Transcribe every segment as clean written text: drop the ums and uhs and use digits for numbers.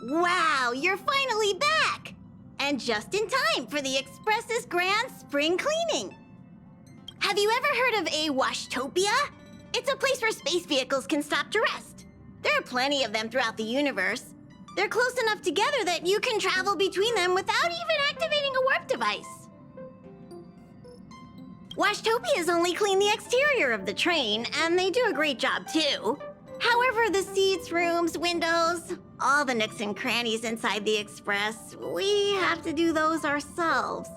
Wow, you're finally back! And just in time for the Express's grand spring cleaning. Have you ever heard of a washtopia? It's a place where space vehicles can stop to rest. There are plenty of them throughout the universe. They're close enough together that you can travel between them without even activating a warp device. Washtopias only clean the exterior of the train, and they do a great job too. However, the seats, rooms, windows, all the nooks and crannies inside the Express, we have to do those ourselves.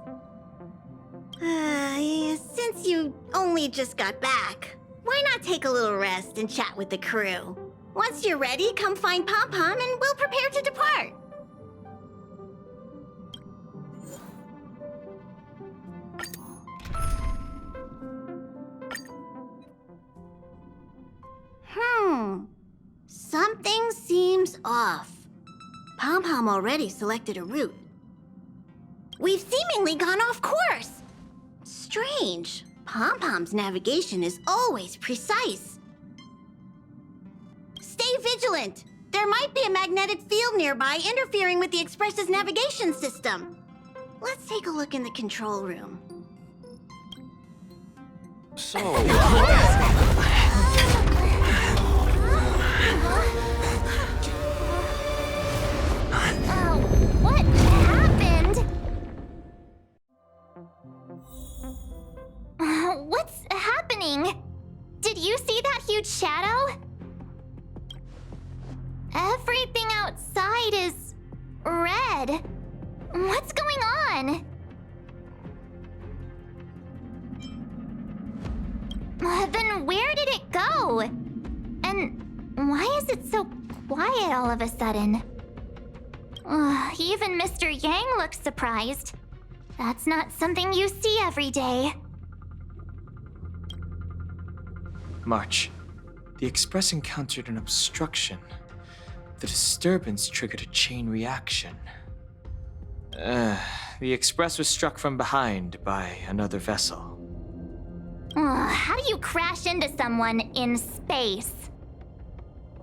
Since you only just got back, why not take a little rest and chat with the crew? Once you're ready, come find Pom Pom and we'll prepare to depart. Something seems off. Pom Pom already selected a route. We've seemingly gone off course. Strange. Pom Pom's navigation is always precise. Stay vigilant. There might be a magnetic field nearby interfering with the Express's navigation system. Let's take a look in the control room. So, what happened? What's happening? Did you see that huge shadow? Everything outside is red. What's going on? Then where did it go? And why is it so quiet all of a sudden? Even Mr. Yang looks surprised. That's not something you see every day. March, the Express encountered an obstruction. The disturbance triggered a chain reaction. The Express was struck from behind by another vessel. How do you crash into someone in space?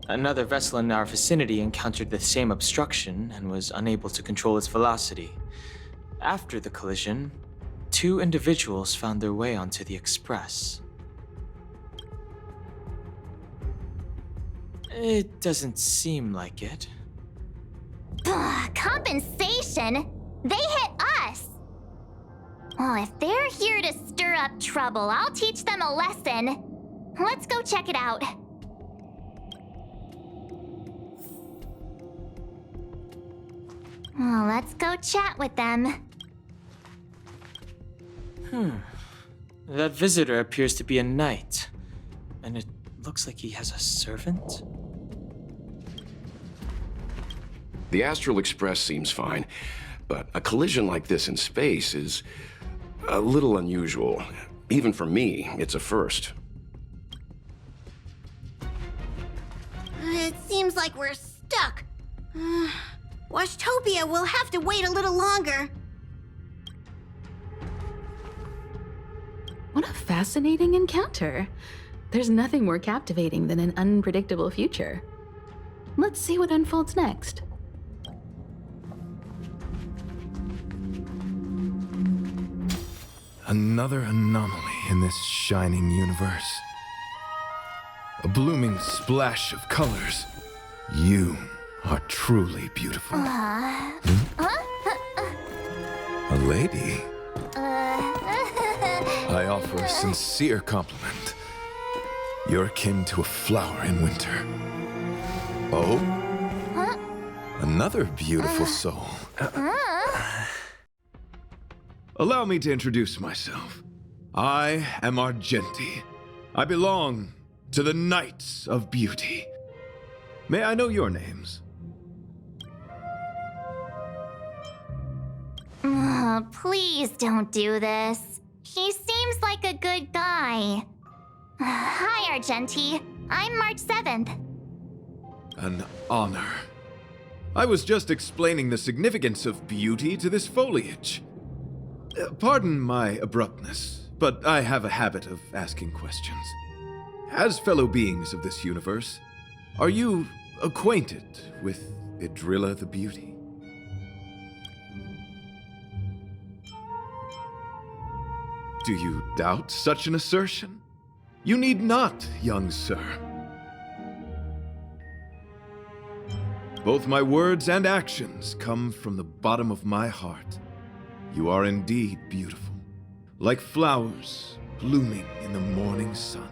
Another vessel in our vicinity encountered the same obstruction and was unable to control its velocity. After the collision, 2 individuals found their way onto the Express. It doesn't seem like it. Compensation? They hit us! Well, if they're here to stir up trouble, I'll teach them a lesson. Let's go check it out. Let's go chat with them. That visitor appears to be a knight. And it looks like he has a servant? The Astral Express seems fine, but a collision like this in space is a little unusual. Even for me, it's a first. It seems like we're stuck. Washtopia will have to wait a little longer. What a fascinating encounter. There's nothing more captivating than an unpredictable future. Let's see what unfolds next. Another anomaly in this shining universe. A blooming splash of colors. You are truly beautiful. A lady? I offer a sincere compliment. You're akin to a flower in winter. Oh? Another beautiful soul. Allow me to introduce myself. I am Argenti. I belong to the Knights of Beauty. May I know your names? Please don't do this. He seems like a good guy. Hi, Argenti. I'm March 7th. An honor. I was just explaining the significance of beauty to this foliage. Pardon my abruptness, but I have a habit of asking questions. As fellow beings of this universe, are you acquainted with Idrilla the Beauty. Do you doubt such an assertion? You need not, young sir. Both my words and actions come from the bottom of my heart. You are indeed beautiful, like flowers blooming in the morning sun.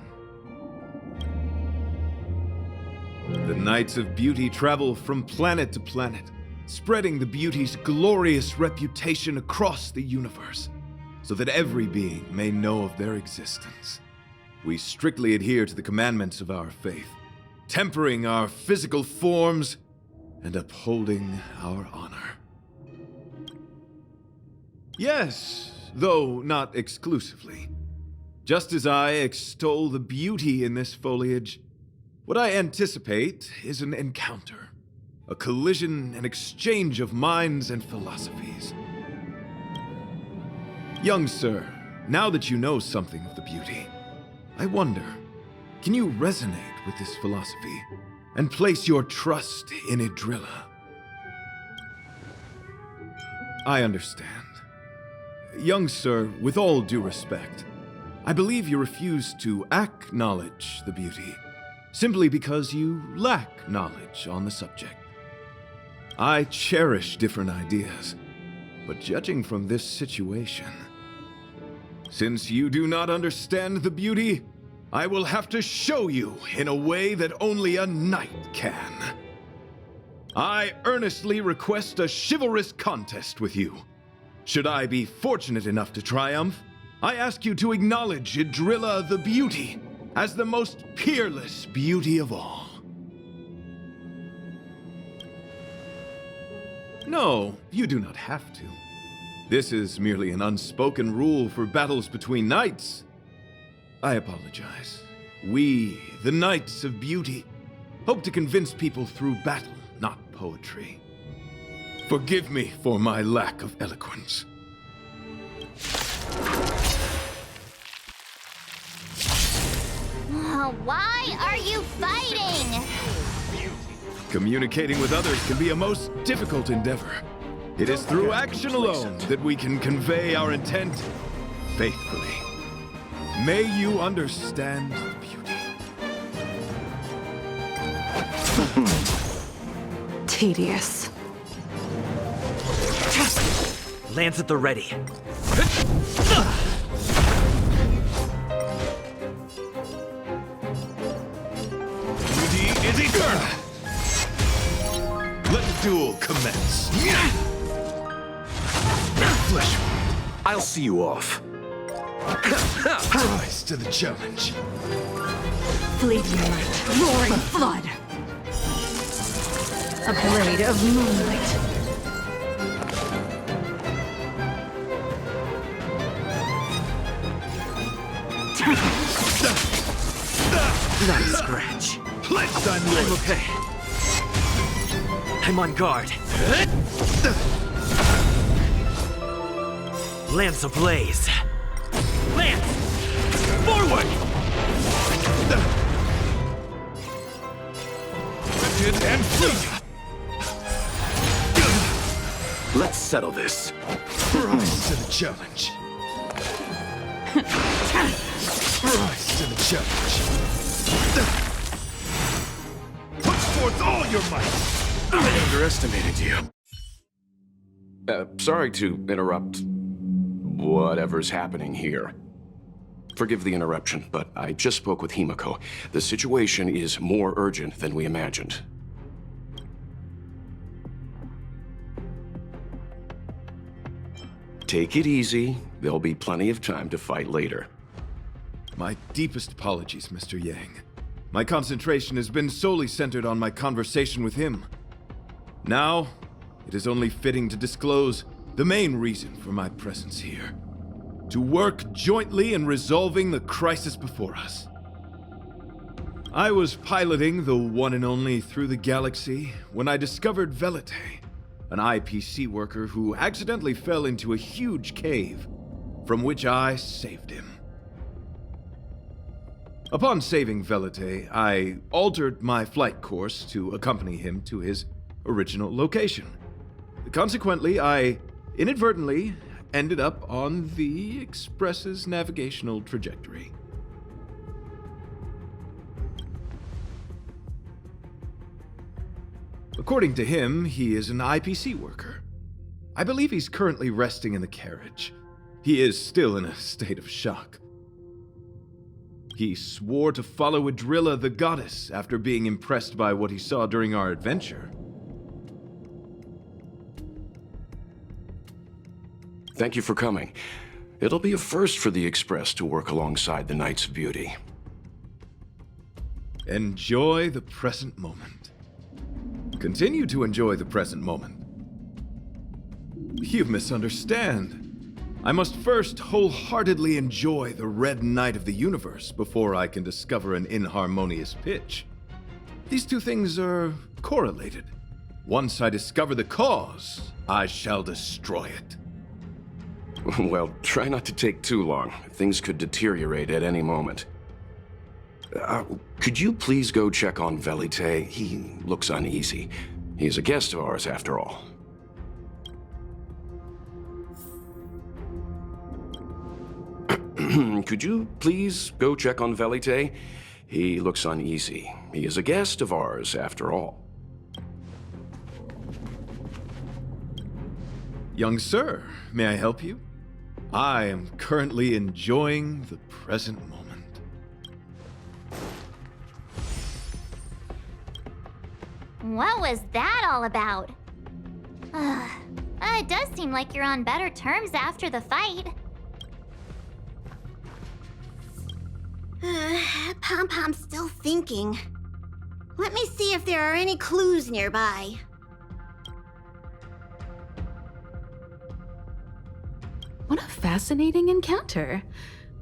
The Knights of Beauty travel from planet to planet, spreading the beauty's glorious reputation across the universe, so that every being may know of their existence. We strictly adhere to the commandments of our faith, tempering our physical forms and upholding our honor. Yes, though not exclusively. Just as I extol the beauty in this foliage, what I anticipate is an encounter, a collision and exchange of minds and philosophies. Young sir, now that you know something of the beauty, I wonder, can you resonate with this philosophy and place your trust in Idrilla? I understand. Young sir, with all due respect, I believe you refuse to acknowledge the beauty, simply because you lack knowledge on the subject. I cherish different ideas, but judging from this situation, since you do not understand the beauty, I will have to show you in a way that only a knight can. I earnestly request a chivalrous contest with you. Should I be fortunate enough to triumph, I ask you to acknowledge Idrilla the Beauty as the most peerless beauty of all. No, you do not have to. This is merely an unspoken rule for battles between knights. I apologize. We, the Knights of Beauty, hope to convince people through battle, not poetry. Forgive me for my lack of eloquence. Why are you fighting? Communicating with others can be a most difficult endeavor. It is through action alone that we can convey our intent faithfully. May you understand the beauty. Tedious. Lance at the ready. Beauty is eternal. Let the duel commence. Flesh wound. I'll see you off. Rise to the challenge. Fleeting light, roaring flood. A blade of moonlight. Not a scratch. Pledged I'm I'm okay. I'm on guard. Lance ablaze. Lance! Forward! Rigid and fleeting. Let's settle this. Rise to the challenge. Rise to the challenge. Put forth all your might. I underestimated you. Sorry to interrupt whatever's happening here. Forgive the interruption, but I just spoke with Himiko. The situation is more urgent than we imagined. Take it easy. There'll be plenty of time to fight later. My deepest apologies, Mr. Yang. My concentration has been solely centered on my conversation with him. Now, it is only fitting to disclose the main reason for my presence here. To work jointly in resolving the crisis before us. I was piloting the one and only Through the Galaxy when I discovered Velite, an IPC worker who accidentally fell into a huge cave, from which I saved him. Upon saving Velite, I altered my flight course to accompany him to his original location. Consequently, I inadvertently ended up on the Express's navigational trajectory. According to him, he is an IPC worker. I believe he's currently resting in the carriage. He is still in a state of shock. He swore to follow Adrilla the goddess after being impressed by what he saw during our adventure. Thank you for coming. It'll be a first for the Express to work alongside the Knights of Beauty. Enjoy the present moment. Continue to enjoy the present moment. You misunderstand. I must first wholeheartedly enjoy the red night of the universe before I can discover an inharmonious pitch. These two things are correlated. Once I discover the cause, I shall destroy it. Well, try not to take too long. Things could deteriorate at any moment. Could you please go check on Velite? He looks uneasy. He's a guest of ours, after all. Could you please go check on Velite? He looks uneasy. He is a guest of ours, after all. Young sir, may I help you? I am currently enjoying the present moment. What was that all about? It does seem like you're on better terms after the fight. Pom-Pom's still thinking. Let me see if there are any clues nearby. What a fascinating encounter.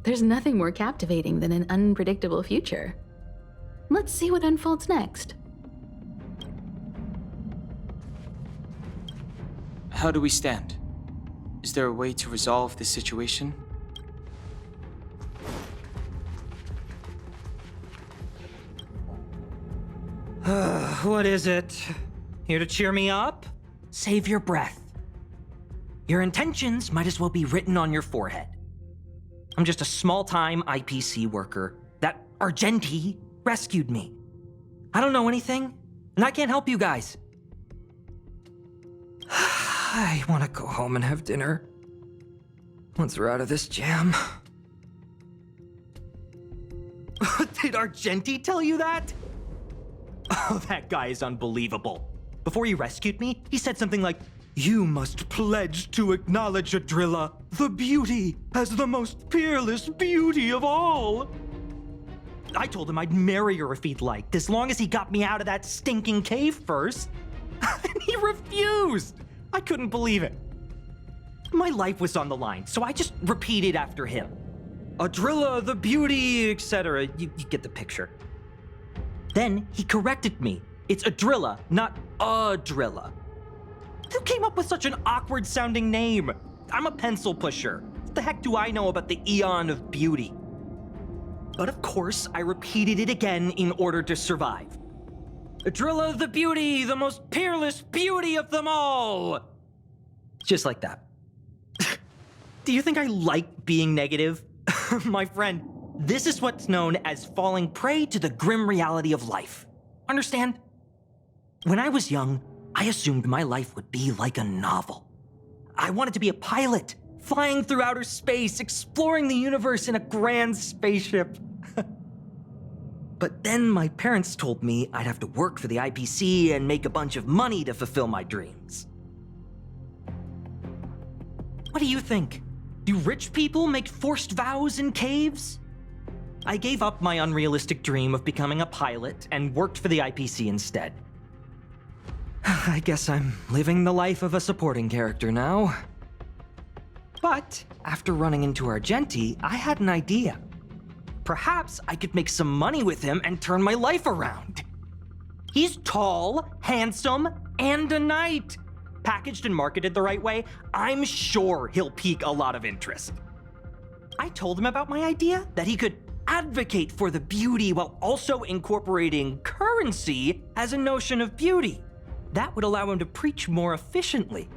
There's nothing more captivating than an unpredictable future. Let's see what unfolds next. How do we stand? Is there a way to resolve this situation? What is it? Here to cheer me up? Save your breath. Your intentions might as well be written on your forehead. I'm just a small-time IPC worker. That Argenti rescued me. I don't know anything, and I can't help you guys. I want to go home and have dinner. Once we're out of this jam. Did Argenti tell you that? Oh, that guy is unbelievable. Before he rescued me, he said something like, "You must pledge to acknowledge Adrilla, the beauty, as the most peerless beauty of all." I told him I'd marry her if he'd liked, as long as he got me out of that stinking cave first. And he refused. I couldn't believe it. My life was on the line, so I just repeated after him. Adrilla, the beauty, etc. You get the picture. Then he corrected me. It's Adrilla, not Adrilla. Who came up with such an awkward-sounding name? I'm a pencil pusher. What the heck do I know about the Eon of Beauty? But of course, I repeated it again in order to survive. Adrilla the beauty, the most peerless beauty of them all! Just like that. Do you think I like being negative? My friend, this is what's known as falling prey to the grim reality of life. Understand? When I was young, I assumed my life would be like a novel. I wanted to be a pilot, flying through outer space, exploring the universe in a grand spaceship. But then my parents told me I'd have to work for the IPC and make a bunch of money to fulfill my dreams. What do you think? Do rich people make forced vows in caves? I gave up my unrealistic dream of becoming a pilot and worked for the IPC instead. I guess I'm living the life of a supporting character now. But after running into Argenti, I had an idea. Perhaps I could make some money with him and turn my life around. He's tall, handsome, and a knight. Packaged and marketed the right way, I'm sure he'll pique a lot of interest. I told him about my idea, that he could advocate for the beauty while also incorporating currency as a notion of beauty. That would allow him to preach more efficiently.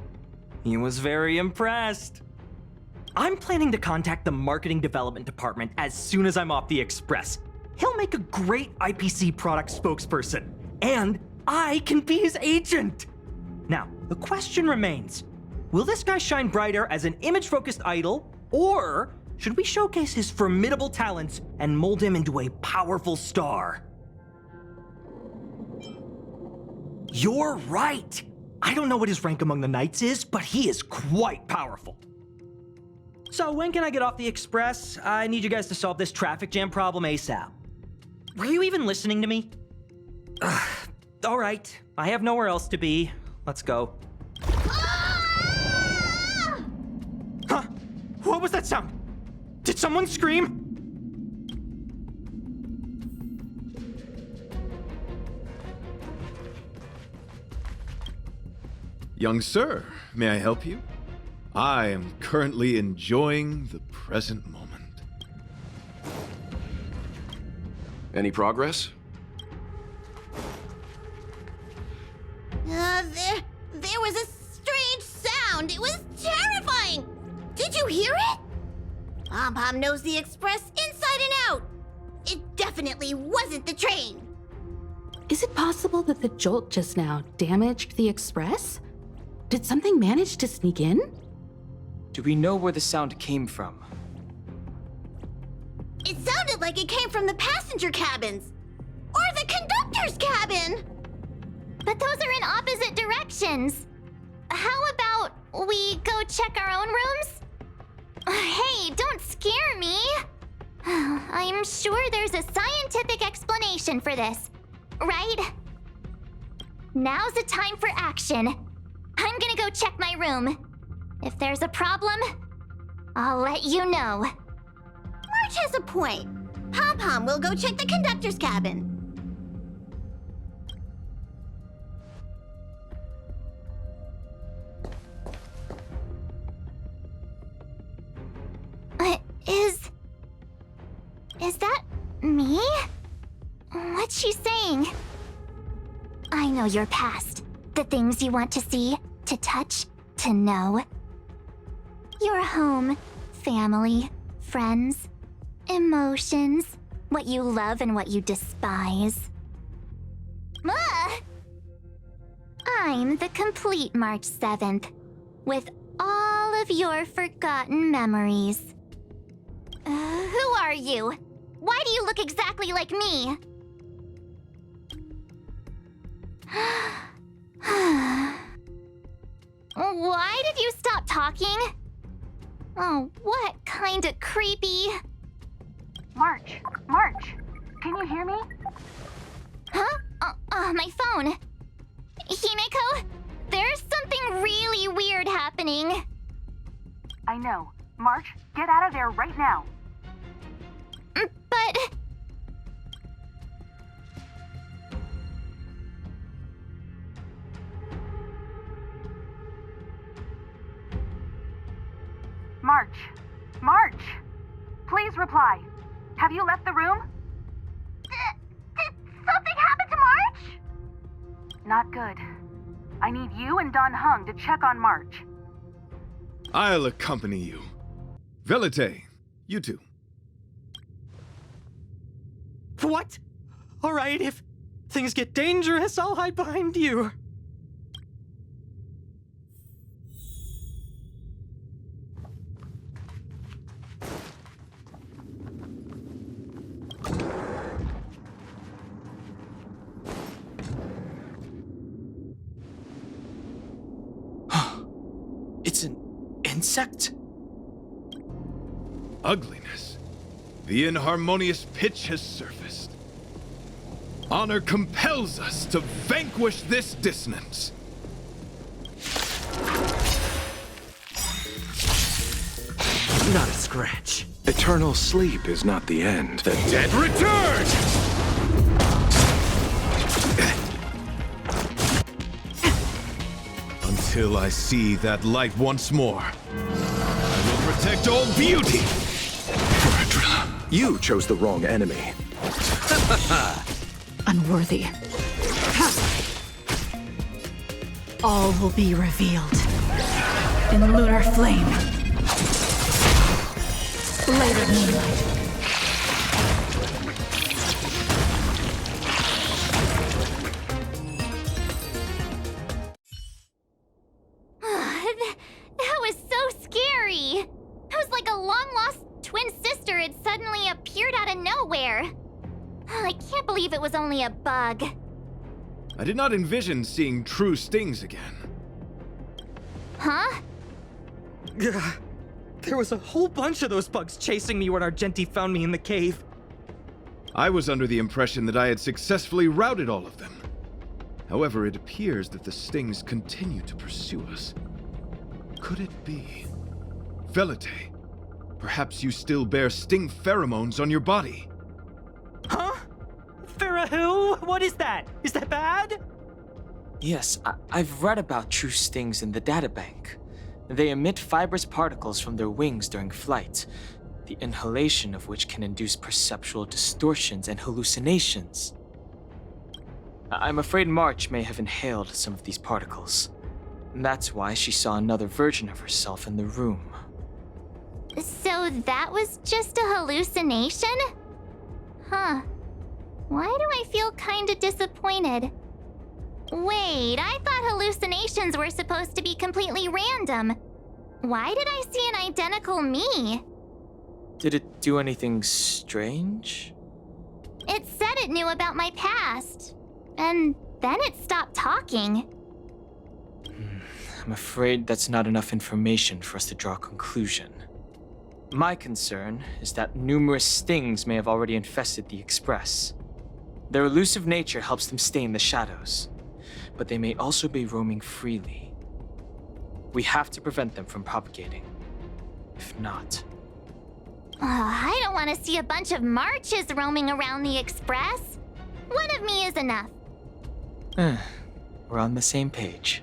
He was very impressed. I'm planning to contact the marketing development department as soon as I'm off the Express. He'll make a great IPC product spokesperson, and I can be his agent. Now, the question remains, will this guy shine brighter as an image-focused idol, or should we showcase his formidable talents and mold him into a powerful star? You're right! I don't know what his rank among the knights is, but he is quite powerful. So when can I get off the Express? I need you guys to solve this traffic jam problem ASAP. Were you even listening to me? All right, I have nowhere else to be. Let's go. Huh? What was that sound? Did someone scream? Young sir, may I help you? I am currently enjoying the present moment. Any progress? There was a strange sound. It was terrifying. Did you hear it? Pom knows the Express inside and out. It definitely wasn't the train. Is it possible that the jolt just now damaged the Express? Did something manage to sneak in? Do we know where the sound came from? It sounded like it came from the passenger cabins. Or the conductor's cabin. But those are in opposite directions. How about we go check our own rooms? Hey, don't scare me. I'm sure there's a scientific explanation for this, right? Now's the time for action. I'm gonna go check my room. If there's a problem, I'll let you know. March has a point. Pom will go check the conductor's cabin. Is that me? What's she saying? I know your past. The things you want to see, to touch, to know. Your home, family, friends, emotions, what you love and what you despise. I'm the complete March 7th, with all of your forgotten memories. Who are you? Why do you look exactly like me? Why did you stop talking? Oh, what kind of creepy... March, can you hear me? Huh? My phone. Himeko, there's something really weird happening. I know. March, get out of there right now. But... March! Please reply. Have you left the room? Did something happen to March? Not good. I need you and Don Hung to check on March. I'll accompany you. Velite, you too. What? All right, if things get dangerous, I'll hide behind you. It's an insect? Ugliness. The inharmonious pitch has surfaced. Honor compels us to vanquish this dissonance. Not a scratch. Eternal sleep is not the end. The dead Return! Until I see that light once more, I will protect all beauty! You chose the wrong enemy. Unworthy. All will be revealed. In lunar flame. Later moonlight. That was so scary! It was like a long-lost twin sister had suddenly appeared out of nowhere. I can't believe it was only a bug. I did not envision seeing true stings again. Huh? There was a whole bunch of those bugs chasing me when Argenti found me in the cave. I was under the impression that I had successfully routed all of them. However, it appears that the stings continue to pursue us. Could it be? Velite, perhaps you still bear sting pheromones on your body. Huh? Farah, what is that? Is that bad? Yes, I've read about true stings in the databank. They emit fibrous particles from their wings during flight, the inhalation of which can induce perceptual distortions and hallucinations. I'm afraid March may have inhaled some of these particles. That's why she saw another version of herself in the room. So that was just a hallucination? Huh. Why do I feel kinda disappointed? Wait, I thought hallucinations were supposed to be completely random. Why did I see an identical me? Did it do anything strange? It said it knew about my past. And then it stopped talking. I'm afraid that's not enough information for us to draw a conclusion. My concern is that numerous stings may have already infested the Express. Their elusive nature helps them stay in the shadows, but they may also be roaming freely. We have to prevent them from propagating. If not... I don't want to see a bunch of marches roaming around the Express. One of me is enough. We're on the same page.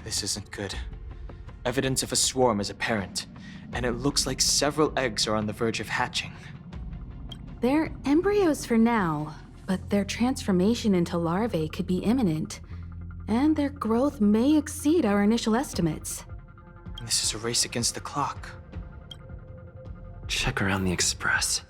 This isn't good. Evidence of a swarm is apparent, and it looks like several eggs are on the verge of hatching. They're embryos for now, but their transformation into larvae could be imminent, and their growth may exceed our initial estimates. This is a race against the clock. Check around the Express.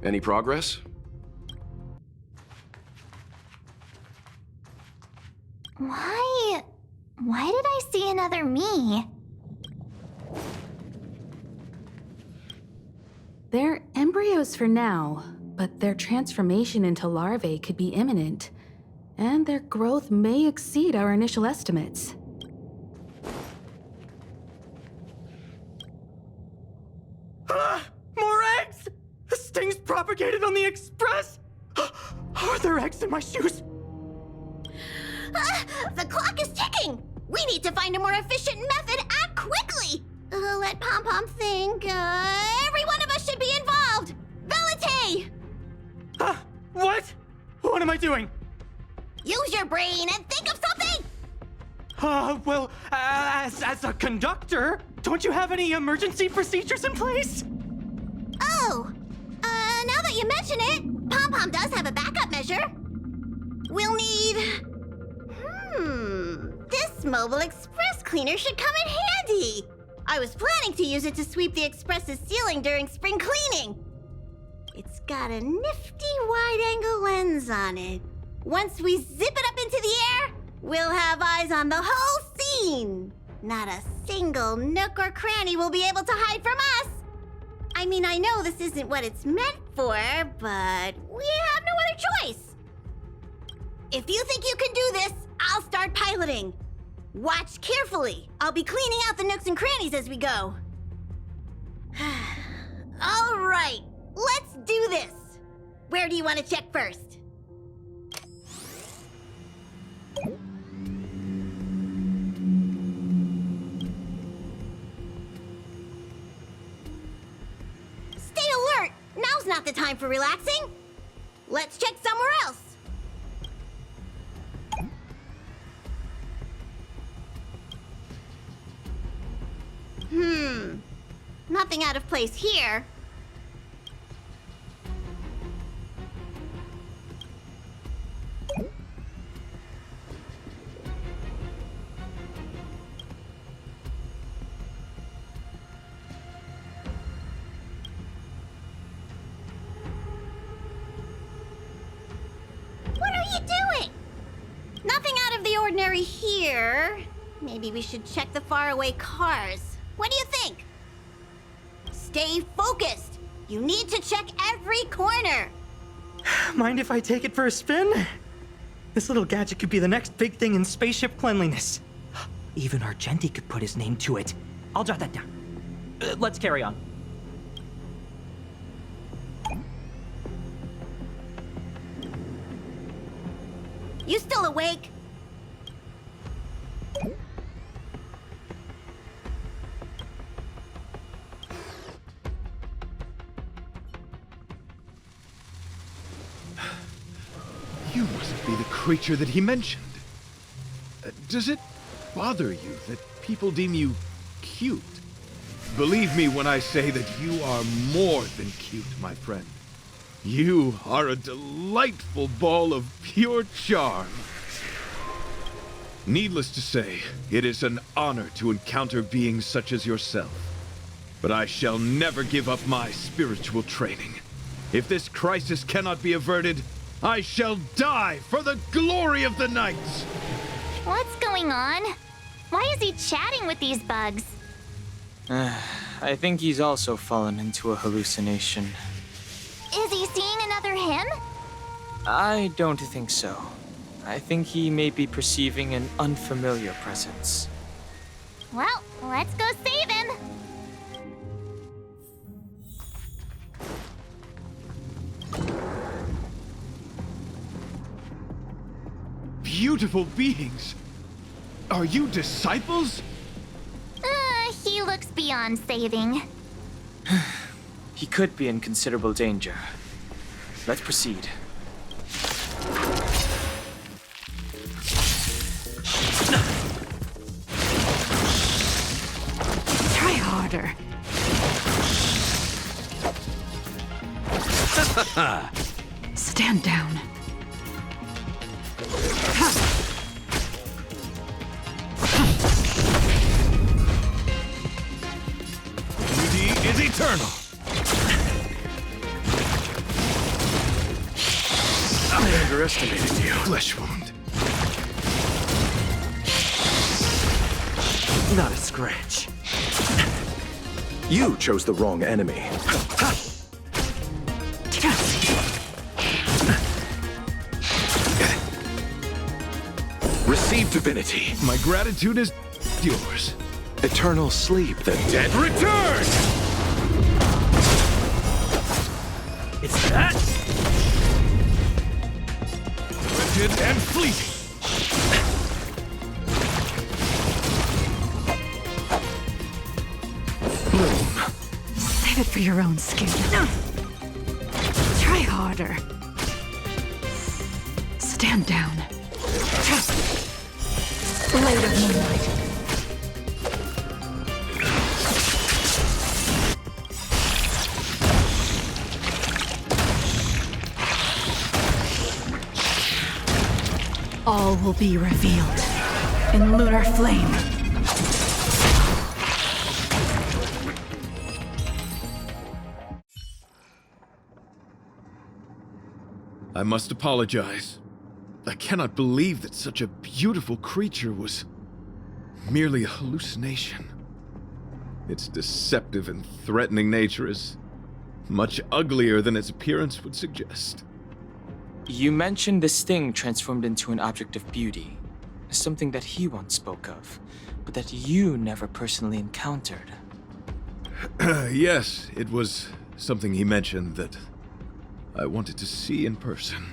Any progress? another me? They're embryos for now, but their transformation into larvae could be imminent, and their growth may exceed our initial estimates. More eggs! This thing's propagated on the Express! Are there eggs in my shoes? The clock is ticking! We need to find a more efficient method. Act quickly! Let Pom Pom think. Every one of us should be involved! Valete! What? What am I doing? Use your brain and think of something! Well, as a conductor, don't you have any emergency procedures in place? Oh! Now that you mention it, Pom Pom does have a backup measure. We'll need... This mobile express cleaner should come in handy. I was planning to use it to sweep the express's ceiling during spring cleaning. It's got a nifty wide-angle lens on it. Once we zip it up into the air, we'll have eyes on the whole scene. Not a single nook or cranny will be able to hide from us. I mean, I know this isn't what it's meant for, but we have no other choice. If you think you can do this, I'll start piloting. Watch carefully. I'll be cleaning out the nooks and crannies as we go. All right, let's do this. Where do you want to check first? Stay alert! Now's not the time for relaxing. Let's check somewhere else. Nothing out of place here. What are you doing? Nothing out of the ordinary here. Maybe we should check the faraway cars. What do you think? Stay focused. You need to check every corner. Mind if I take it for a spin? This little gadget could be the next big thing in spaceship cleanliness. Even Argenti could put his name to it. I'll jot that down. Let's carry on. You still awake? You must be the creature that he mentioned. Does it bother you that people deem you cute? Believe me when I say that you are more than cute, my friend. You are a delightful ball of pure charm. Needless to say, it is an honor to encounter beings such as yourself. But I shall never give up my spiritual training. If this crisis cannot be averted, I shall die for the glory of the Knights! What's going on? Why is he chatting with these bugs? I think he's also fallen into a hallucination. Is he seeing another him? I don't think so. I think he may be perceiving an unfamiliar presence. Well, let's go save him. Beautiful beings! Are you disciples? He looks beyond saving. He could be in considerable danger. Let's proceed. Try harder. Stand down. Beauty is eternal. I underestimated you. Flesh wound. Not a scratch. You chose the wrong enemy. Receive divinity. My gratitude is yours. Eternal sleep, the dead Return! It's that? Wretched and fleeting. bloom. Save it for your own skin. Try harder. Stand down. Blade of moonlight. All will be revealed in lunar flame. I must apologize. I cannot believe that such a beautiful creature was merely a hallucination. Its deceptive and threatening nature is much uglier than its appearance would suggest. You mentioned this thing transformed into an object of beauty, something that he once spoke of, but that you never personally encountered. Yes, it was something he mentioned that I wanted to see in person.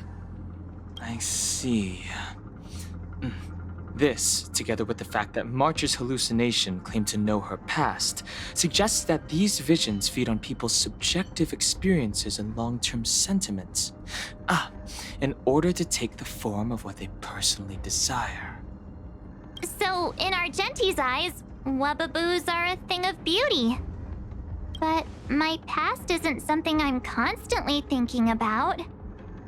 I see. This, together with the fact that March's hallucination claimed to know her past, suggests that these visions feed on people's subjective experiences and long-term sentiments. In order to take the form of what they personally desire. So, in Argenti's eyes, Wubbaboos are a thing of beauty. But my past isn't something I'm constantly thinking about.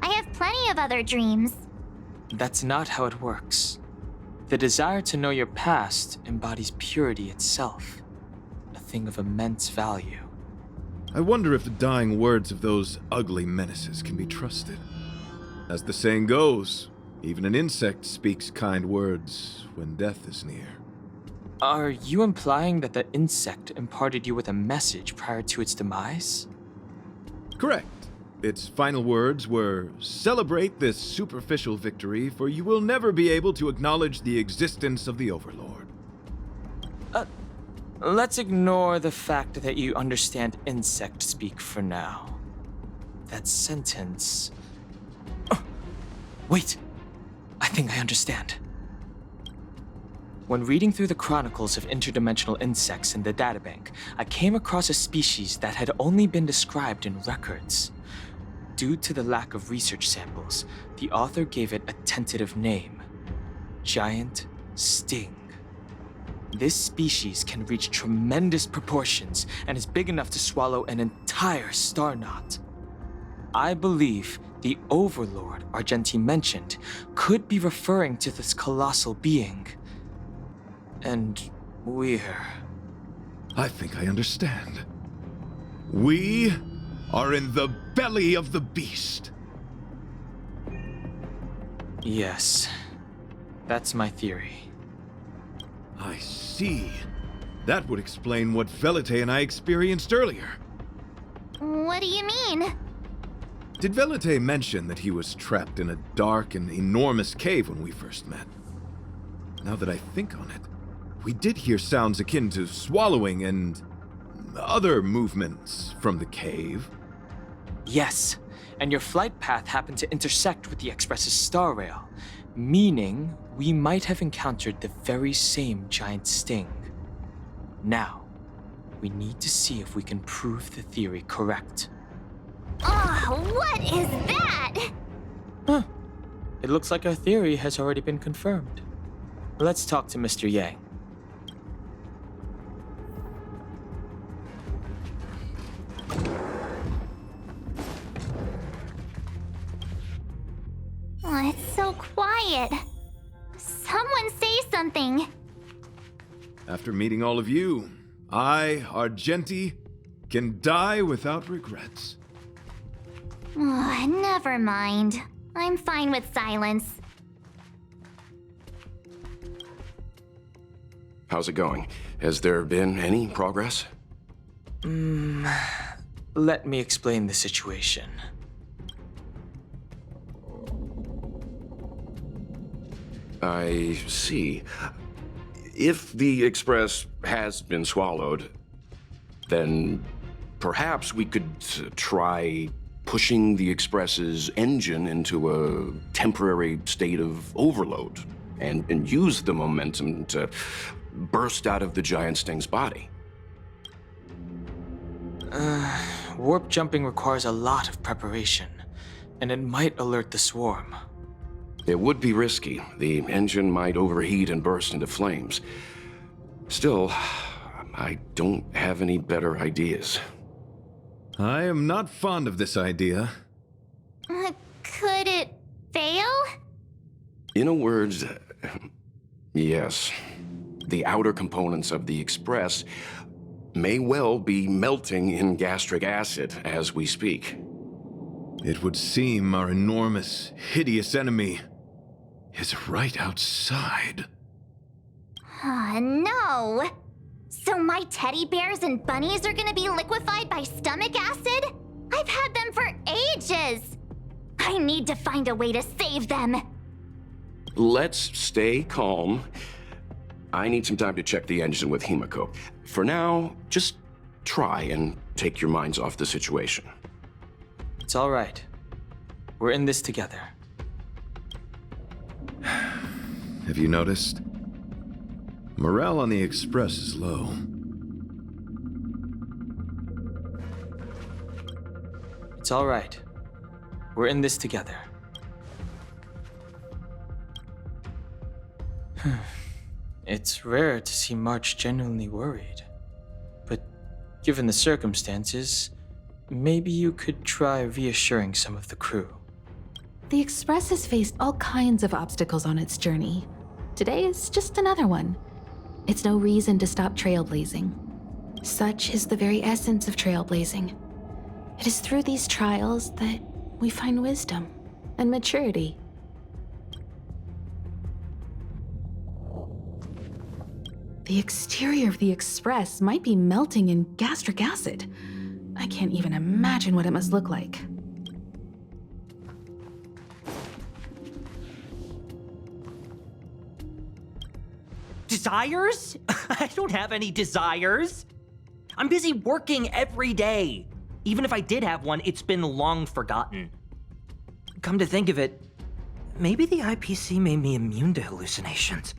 I have plenty of other dreams. That's not how it works. The desire to know your past embodies purity itself, a thing of immense value. I wonder if the dying words of those ugly menaces can be trusted. As the saying goes, even an insect speaks kind words when death is near. Are you implying that the insect imparted you with a message prior to its demise? Correct. Its final words were, "Celebrate this superficial victory, for you will never be able to acknowledge the existence of the Overlord." Let's ignore the fact that you understand insect speak for now. That sentence... Wait! I think I understand. When reading through the chronicles of interdimensional insects in the databank, I came across a species that had only been described in records. Due to the lack of research samples, the author gave it a tentative name: Giant Sting. This species can reach tremendous proportions and is big enough to swallow an entire star knot. I believe the Overlord Argenti mentioned could be referring to this colossal being. And we're... I think I understand. We are in the belly of the beast. Yes, that's my theory. I see. That would explain what Velite and I experienced earlier. What do you mean? Did Velite mention that he was trapped in a dark and enormous cave when we first met? Now that I think on it, we did hear sounds akin to swallowing and other movements from the cave. Yes, and your flight path happened to intersect with the Express's star rail, meaning we might have encountered the very same giant sting. Now, we need to see if we can prove the theory correct. Oh, what is that? It looks like our theory has already been confirmed. Let's talk to Mr. Yang. Oh, it's so quiet. Someone say something. After meeting all of you, I, Argenti, can die without regrets. Oh, never mind. I'm fine with silence. How's it going? Has there been any progress? Let me explain the situation. I see. If the Express has been swallowed, then perhaps we could try pushing the Express's engine into a temporary state of overload and use the momentum to burst out of the giant Sting's body. Warp jumping requires a lot of preparation, and it might alert the swarm. It would be risky. The engine might overheat and burst into flames. Still, I don't have any better ideas. I am not fond of this idea. Could it fail? In a word, yes. The outer components of the Express may well be melting in gastric acid as we speak. It would seem our enormous, hideous enemy is right outside. No! So my teddy bears and bunnies are gonna be liquefied by stomach acid? I've had them for ages! I need to find a way to save them! Let's stay calm. I need some time to check the engine with Himiko. For now, just try and take your minds off the situation. It's all right. We're in this together. Have you noticed? Morale on the Express is low. It's all right. We're in this together. It's rare to see March genuinely worried. But given the circumstances, maybe you could try reassuring some of the crew. The Express has faced all kinds of obstacles on its journey. Today is just another one. It's no reason to stop trailblazing. Such is the very essence of trailblazing. It is through these trials that we find wisdom and maturity. The exterior of the Express might be melting in gastric acid. I can't even imagine what it must look like. Desires? I don't have any desires. I'm busy working every day. Even if I did have one, it's been long forgotten. Come to think of it, maybe the IPC made me immune to hallucinations.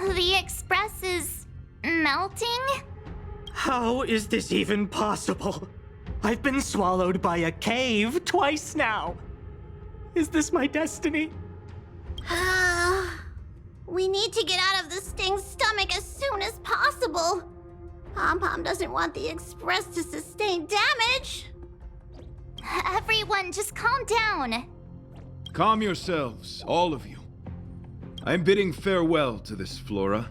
The Express is melting? How is this even possible? I've been swallowed by a cave twice now. Is this my destiny? We need to get out of the Sting's stomach as soon as possible. Pom-Pom doesn't want the Express to sustain damage. Everyone, just calm down. Calm yourselves, all of you. I'm bidding farewell to this Flora.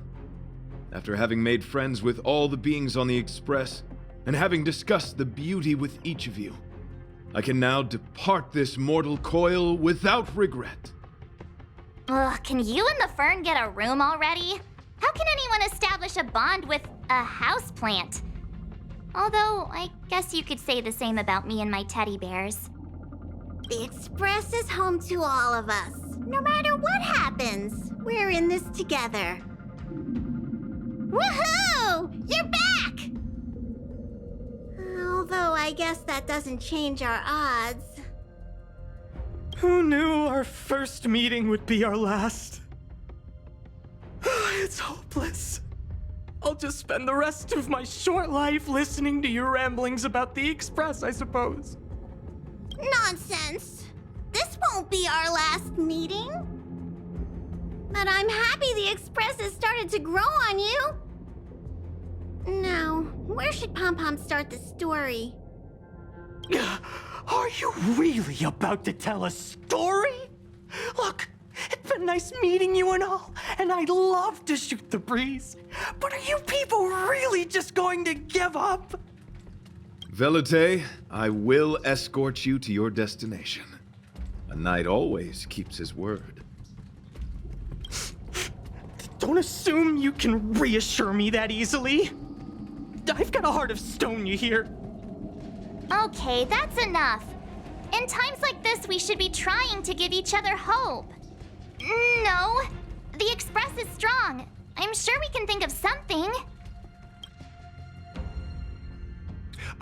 After having made friends with all the beings on the Express, and having discussed the beauty with each of you, I can now depart this mortal coil without regret. Ugh, can you and the Fern get a room already? How can anyone establish a bond with a houseplant? Although, I guess you could say the same about me and my teddy bears. The Express is home to all of us. No matter what happens, we're in this together. Woohoo! You're back! Although I guess that doesn't change our odds. Who knew our first meeting would be our last? It's hopeless. I'll just spend the rest of my short life listening to your ramblings about the Express, I suppose. Nonsense! This won't be our last meeting. But I'm happy the Express has started to grow on you. Now, where should Pom-Pom start the story? Are you really about to tell a story? Look, it been nice meeting you and all, and I'd love to shoot the breeze. But are you people really just going to give up? Velute, I will escort you to your destination. A knight always keeps his word. Don't assume you can reassure me that easily. I've got a heart of stone, you hear? Okay, that's enough. In times like this, we should be trying to give each other hope. No, the Express is strong. I'm sure we can think of something.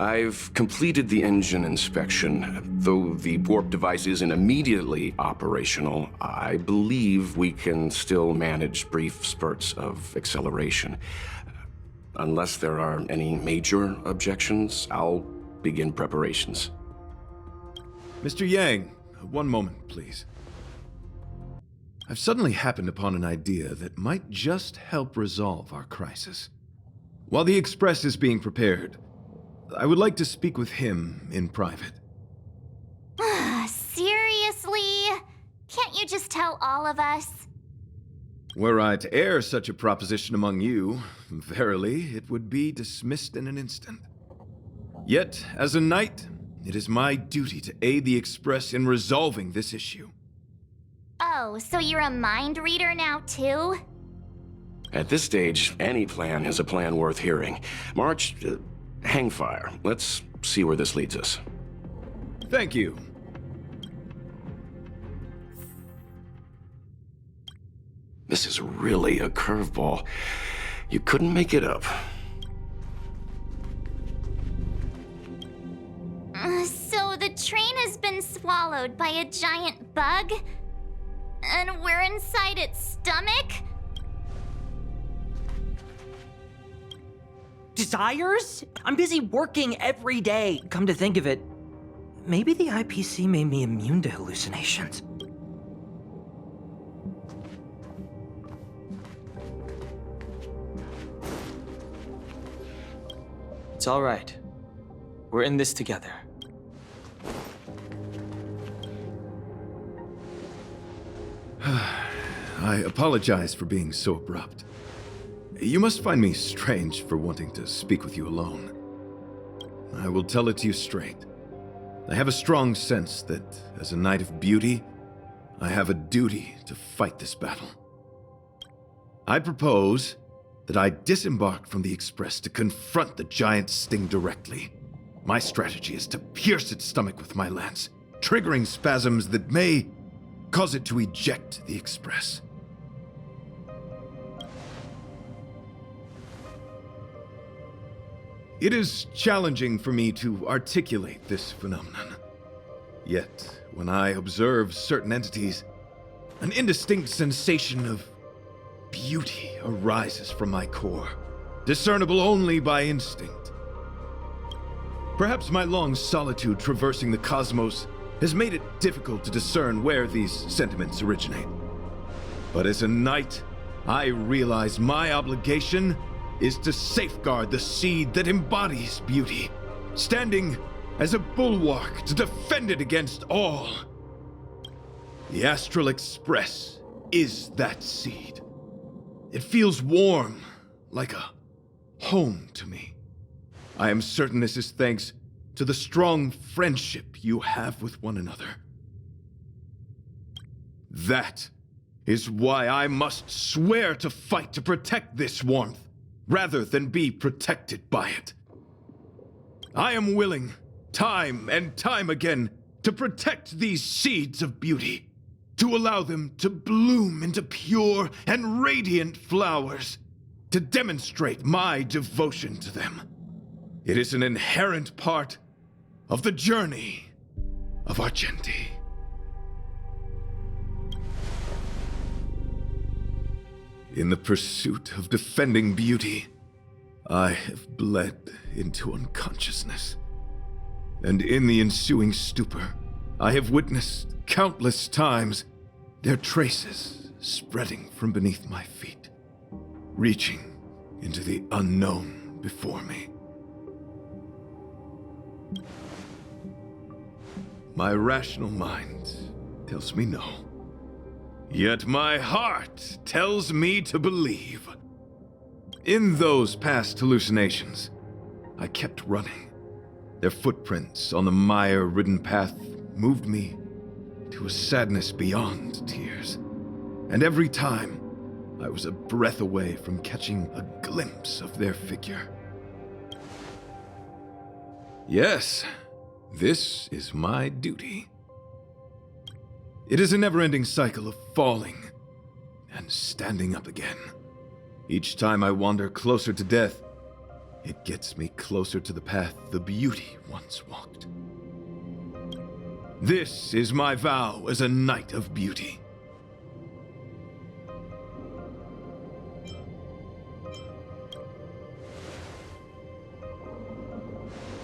I've completed the engine inspection. Though the warp device isn't immediately operational, I believe we can still manage brief spurts of acceleration. Unless there are any major objections, I'll begin preparations. Mr. Yang, one moment, please. I've suddenly happened upon an idea that might just help resolve our crisis. While the Express is being prepared, I would like to speak with him in private. Seriously? Can't you just tell all of us? Were I to air such a proposition among you, verily, it would be dismissed in an instant. Yet, as a knight, it is my duty to aid the Express in resolving this issue. Oh, so you're a mind reader now, too? At this stage, any plan is a plan worth hearing. March, hang fire. Let's see where this leads us. Thank you. This is really a curveball. You couldn't make it up. So the train has been swallowed by a giant bug? And we're inside its stomach? Desires? I'm busy working every day. Come to think of it, maybe the IPC made me immune to hallucinations. It's all right. We're in this together. I apologize for being so abrupt. You must find me strange for wanting to speak with you alone. I will tell it to you straight. I have a strong sense that, as a knight of beauty, I have a duty to fight this battle. I propose that I disembark from the Express to confront the giant sting directly. My strategy is to pierce its stomach with my lance, triggering spasms that may cause it to eject the Express. It is challenging for me to articulate this phenomenon. Yet, when I observe certain entities, an indistinct sensation of beauty arises from my core, discernible only by instinct. Perhaps my long solitude traversing the cosmos has made it difficult to discern where these sentiments originate. But as a knight, I realize my obligation is to safeguard the seed that embodies beauty, standing as a bulwark to defend it against all. The Astral Express is that seed. It feels warm, like a home to me. I am certain this is thanks to the strong friendship you have with one another. That is why I must swear to fight to protect this warmth, rather than be protected by it. I am willing, time and time again, to protect these seeds of beauty, to allow them to bloom into pure and radiant flowers, to demonstrate my devotion to them. It is an inherent part of the journey of Argenti. In the pursuit of defending beauty, I have bled into unconsciousness. And in the ensuing stupor, I have witnessed countless times their traces spreading from beneath my feet, reaching into the unknown before me. My rational mind tells me no. Yet my heart tells me to believe. In those past hallucinations, I kept running. Their footprints on the mire-ridden path moved me to a sadness beyond tears. And every time, I was a breath away from catching a glimpse of their figure. Yes, this is my duty. It is a never-ending cycle of falling and standing up again. Each time I wander closer to death, it gets me closer to the path the beauty once walked. This is my vow as a knight of beauty.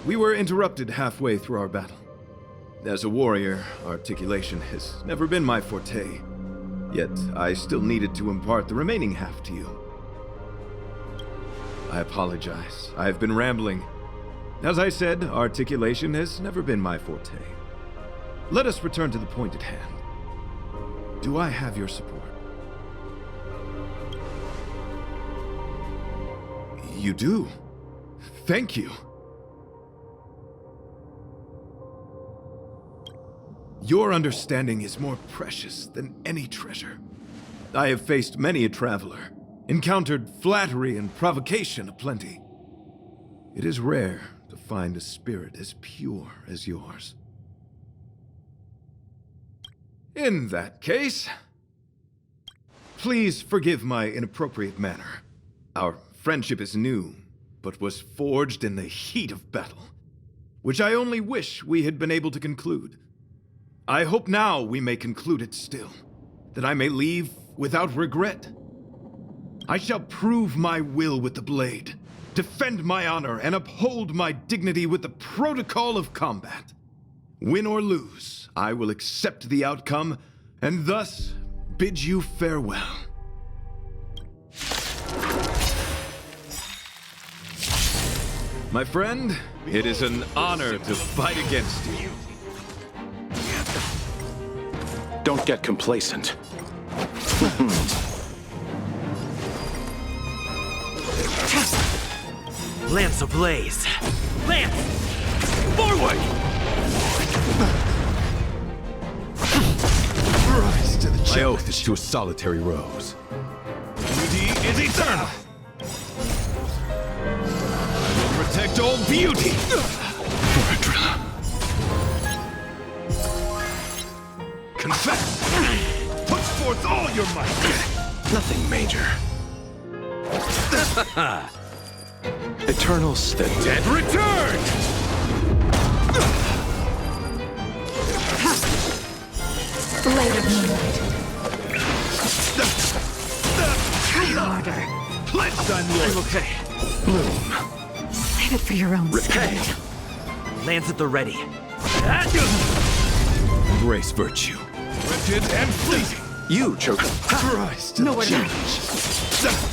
We were interrupted halfway through our battle. As a warrior, articulation has never been my forte, yet I still needed to impart the remaining half to you. I apologize. I have been rambling. As I said, articulation has never been my forte. Let us return to the point at hand. Do I have your support? You do. Thank you. Your understanding is more precious than any treasure. I have faced many a traveler, encountered flattery and provocation aplenty. It is rare to find a spirit as pure as yours. In that case, please forgive my inappropriate manner. Our friendship is new, but was forged in the heat of battle, which I only wish we had been able to conclude. I hope now we may conclude it still, that I may leave without regret. I shall prove my will with the blade, defend my honor, and uphold my dignity with the protocol of combat. Win or lose, I will accept the outcome, and thus bid you farewell. My friend, it is an honor to fight against you. Don't get complacent. Lance ablaze! Lance! Forward! Rise to the challenge. My oath is to a solitary rose. Beauty is eternal. I will protect all beauty. Confess! Put forth all your might! Nothing major. Eternal The dead return! Blade of moonlight. Try harder. Pledged I'm loyal. Okay. bloom. Save it for your own Repay. skin. Lands at the ready. Embrace virtue. Wretched and fleeting. You chose. Rise to Nowhere the to challenge.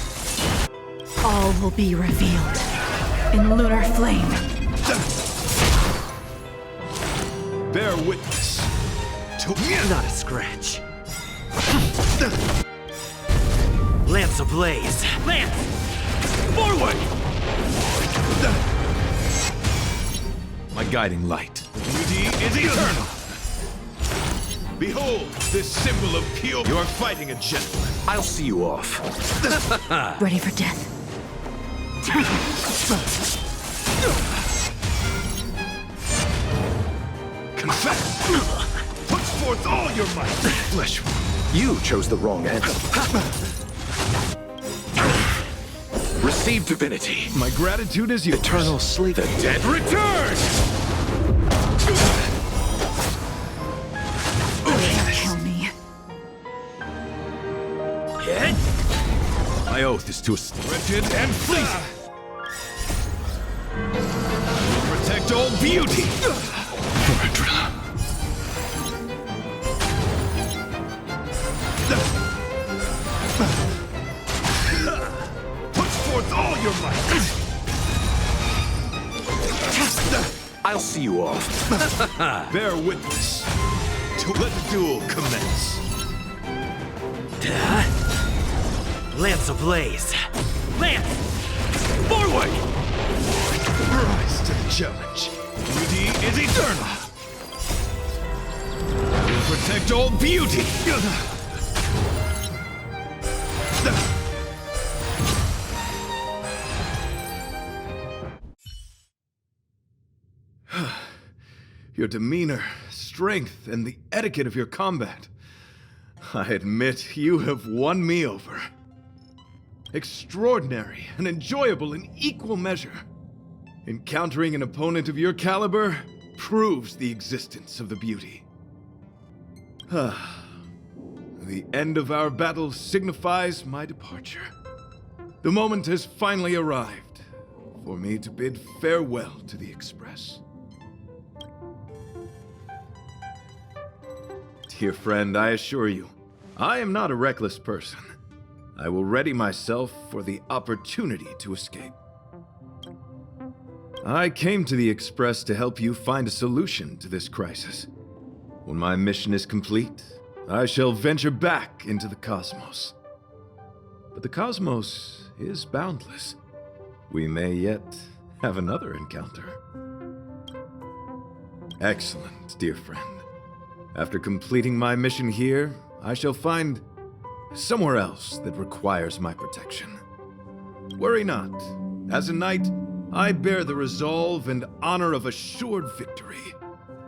All will be revealed in lunar flame. Bear witness to Not a scratch. Lance ablaze. Lance! Forward! My guiding light. beauty is eternal. Behold this symbol of pure. You are fighting a gentleman. I'll see you off. Ready for death. Confess. Put forth all your might. Flesh. You chose the wrong end. Receive divinity. My gratitude is yours. Eternal sleep. The dead return! Kill me. My oath is to a Wretched and fleeting. Protect all beauty. Put forth all your might. I'll see you off. Bear witness to let the duel commence. Lance ablaze! Lance! Forward! Rise to the challenge. Beauty is eternal. I will protect all beauty. Your demeanor, strength, and the etiquette of your combat. I admit you have won me over. Extraordinary and enjoyable in equal measure. Encountering an opponent of your caliber proves the existence of the beauty. The end of our battle signifies my departure. The moment has finally arrived for me to bid farewell to the Express. Dear friend, I assure you, I am not a reckless person. I will ready myself for the opportunity to escape. I came to the Express to help you find a solution to this crisis. When my mission is complete, I shall venture back into the cosmos. But the cosmos is boundless. We may yet have another encounter. Excellent, dear friend. After completing my mission here, I shall find somewhere else that requires my protection. Worry not. As a knight, I bear the resolve and honor of assured victory.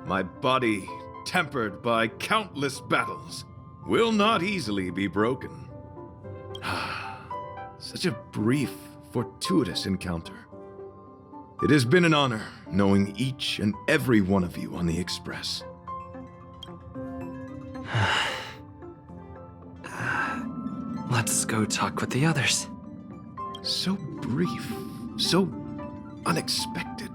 My body, tempered by countless battles, will not easily be broken. Such a brief, fortuitous encounter. It has been an honor knowing each and every one of you on the Express. Let's go talk with the others. So brief, so unexpected.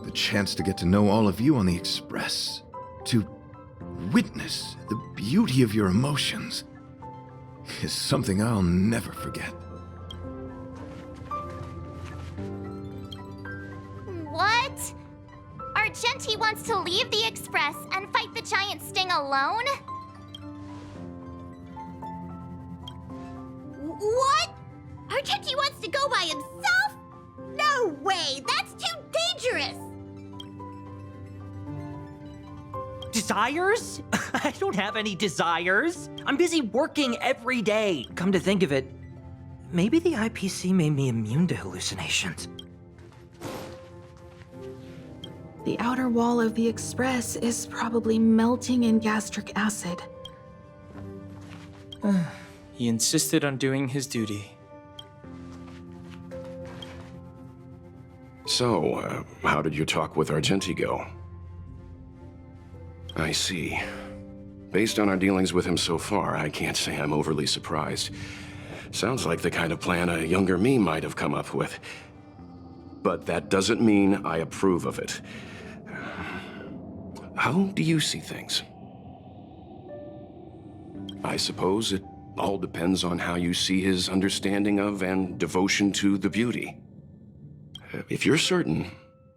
The chance to get to know all of you on the Express, to witness the beauty of your emotions, is something I'll never forget. What? Argenti wants to leave the Express and fight the giant Sting alone? What? Argenti wants to go by himself? No way! That's too dangerous! Desires? I don't have any desires. I'm busy working every day. Come to think of it, maybe the IPC made me immune to hallucinations. The outer wall of the Express is probably melting in gastric acid. He insisted on doing his duty. So, how did your talk with Argenti go? I see. Based on our dealings with him so far, I can't say I'm overly surprised. Sounds like the kind of plan a younger me might have come up with. But that doesn't mean I approve of it. How do you see things? I suppose it all depends on how you see his understanding of and devotion to the beauty. If you're certain,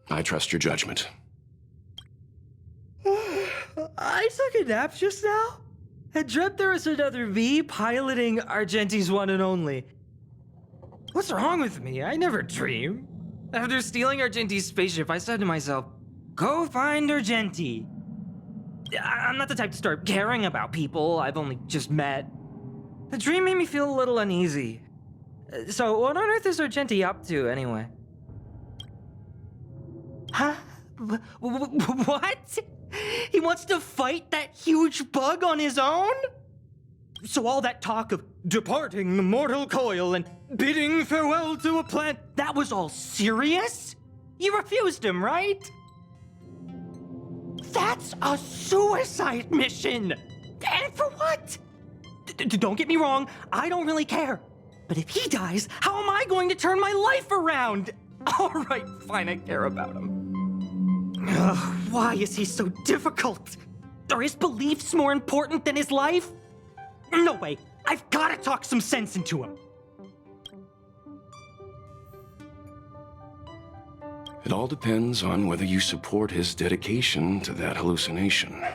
I trust your judgment. I took a nap just now. I dreamt there was another me piloting Argenti's one and only. What's wrong with me? I never dream. After stealing Argenti's spaceship, I said to myself, go find Argenti. I'm not the type to start caring about people I've only just met. The dream made me feel a little uneasy. So what on earth is Argenti up to, anyway? Huh? What? He wants to fight that huge bug on his own? So all that talk of departing the mortal coil and bidding farewell to a plant, that was all serious? You refused him, right? That's a suicide mission! And for what? Don't get me wrong, I don't really care. But if he dies, how am I going to turn my life around? All right, fine, I care about him. Ugh, why is he so difficult? Are his beliefs more important than his life? No way, I've gotta talk some sense into him. It all depends on whether you support his dedication to that hallucination.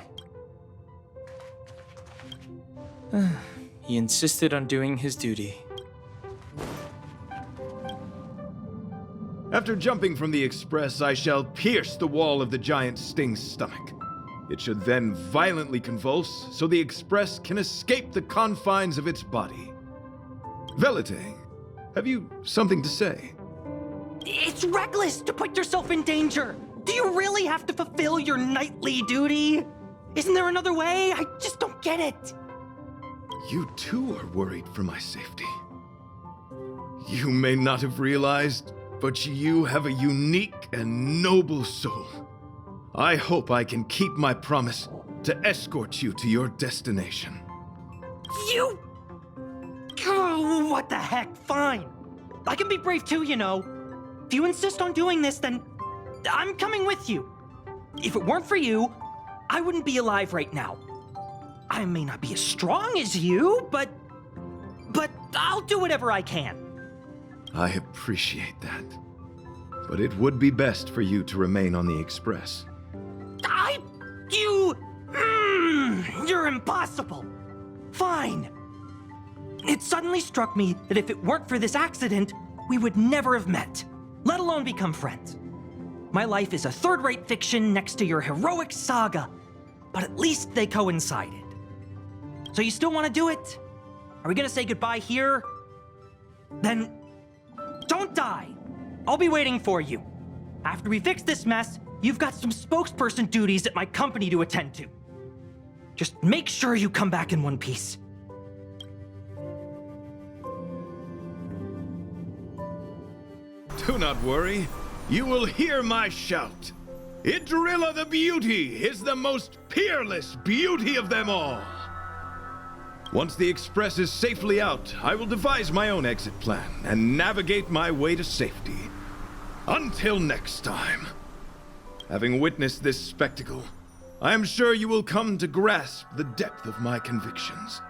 He insisted on doing his duty. After jumping from the Express, I shall pierce the wall of the giant Sting's stomach. It should then violently convulse, so the Express can escape the confines of its body. Velite, have you something to say? It's reckless to put yourself in danger. Do you really have to fulfill your nightly duty? Isn't there another way? I just don't get it. You too are worried for my safety. You may not have realized, but you have a unique and noble soul. I hope I can keep my promise to escort you to your destination. You... Oh, what the heck? Fine. I can be brave too, you know. If you insist on doing this, then I'm coming with you. If it weren't for you, I wouldn't be alive right now. I may not be as strong as you, but I'll do whatever I can. I appreciate that. But it would be best for you to remain on the Express. You're impossible. Fine. It suddenly struck me that if it weren't for this accident, we would never have met, let alone become friends. My life is a third-rate fiction next to your heroic saga, but at least they coincided. So you still want to do it? Are we gonna say goodbye here? Then don't die. I'll be waiting for you. After we fix this mess, you've got some spokesperson duties at my company to attend to. Just make sure you come back in one piece. Do not worry. You will hear my shout. Idrilla the Beauty is the most peerless beauty of them all. Once the Express is safely out, I will devise my own exit plan and navigate my way to safety. Until next time. Having witnessed this spectacle, I am sure you will come to grasp the depth of my convictions.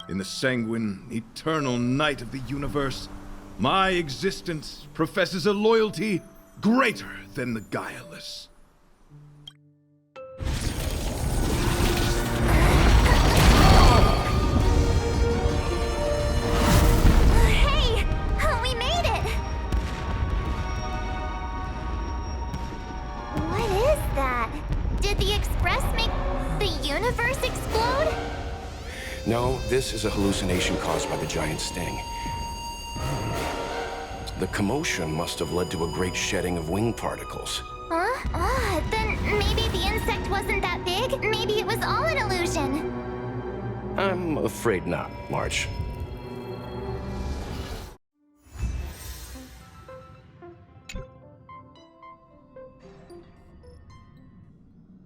In the sanguine, eternal night of the universe, my existence professes a loyalty greater than the guileless. Hey! We made it! What is that? Did the Express make the universe explode? No, this is a hallucination caused by the giant sting. The commotion must have led to a great shedding of wing particles. Huh? Then maybe the insect wasn't that big? Maybe it was all an illusion? I'm afraid not, March.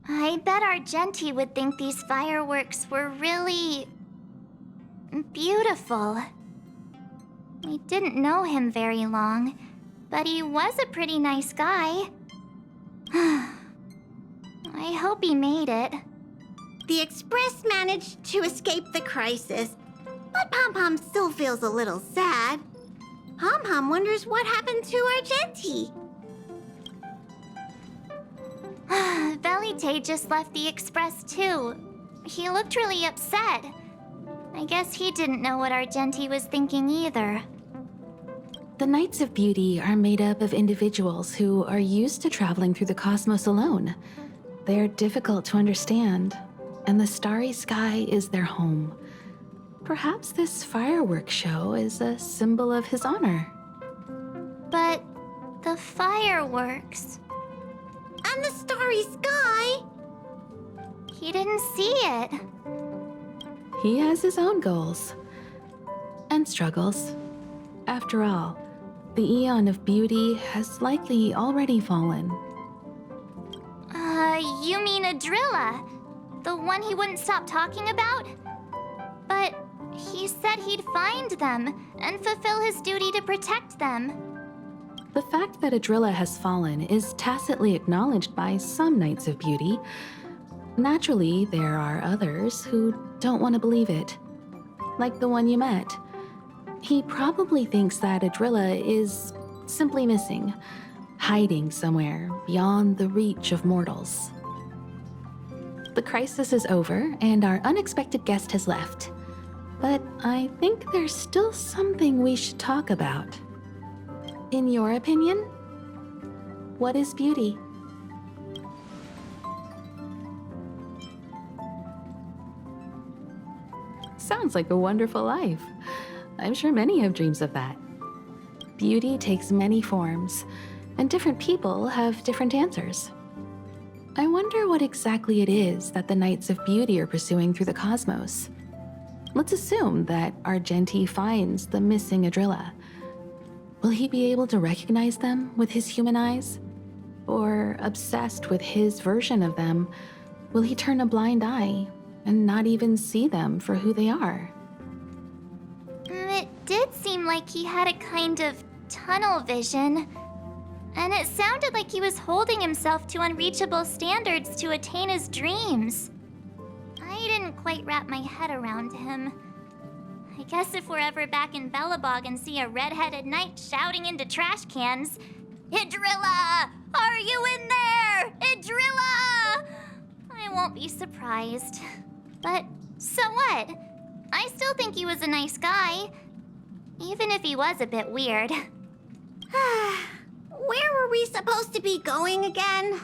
I bet Argenti would think these fireworks were really... beautiful. We didn't know him very long, but he was a pretty nice guy. I hope he made it. The Express managed to escape the crisis, but Pom Pom still feels a little sad. Pom Pom wonders what happened to Argenti. Velite just left the Express too. He looked really upset. I guess he didn't know what Argenti was thinking either. The Knights of Beauty are made up of individuals who are used to traveling through the cosmos alone. They're difficult to understand, and the starry sky is their home. Perhaps this fireworks show is a symbol of his honor. But the fireworks... And the starry sky! He didn't see it. He has his own goals and struggles. After all, the Eon of Beauty has likely already fallen. You mean Idrilla? The one he wouldn't stop talking about? But he said he'd find them and fulfill his duty to protect them. The fact that Idrilla has fallen is tacitly acknowledged by some Knights of Beauty. Naturally, there are others who don't want to believe it. Like the one you met. He probably thinks that Idrilla is simply missing, hiding somewhere beyond the reach of mortals. The crisis is over, and our unexpected guest has left. But I think there's still something we should talk about. In your opinion, what is beauty? Sounds like a wonderful life. I'm sure many have dreams of that. Beauty takes many forms, and different people have different answers. I wonder what exactly it is that the Knights of Beauty are pursuing through the cosmos. Let's assume that Argenti finds the missing Adrilla. Will he be able to recognize them with his human eyes? Or, obsessed with his version of them, will he turn a blind eye and not even see them for who they are? It did seem like he had a kind of tunnel vision. And it sounded like he was holding himself to unreachable standards to attain his dreams. I didn't quite wrap my head around him. I guess if we're ever back in Belobog and see a red-headed knight shouting into trash cans, "Idrilla! Are you in there? Idrilla!" I won't be surprised. But so what? I still think he was a nice guy. Even if he was a bit weird. Where were we supposed to be going again?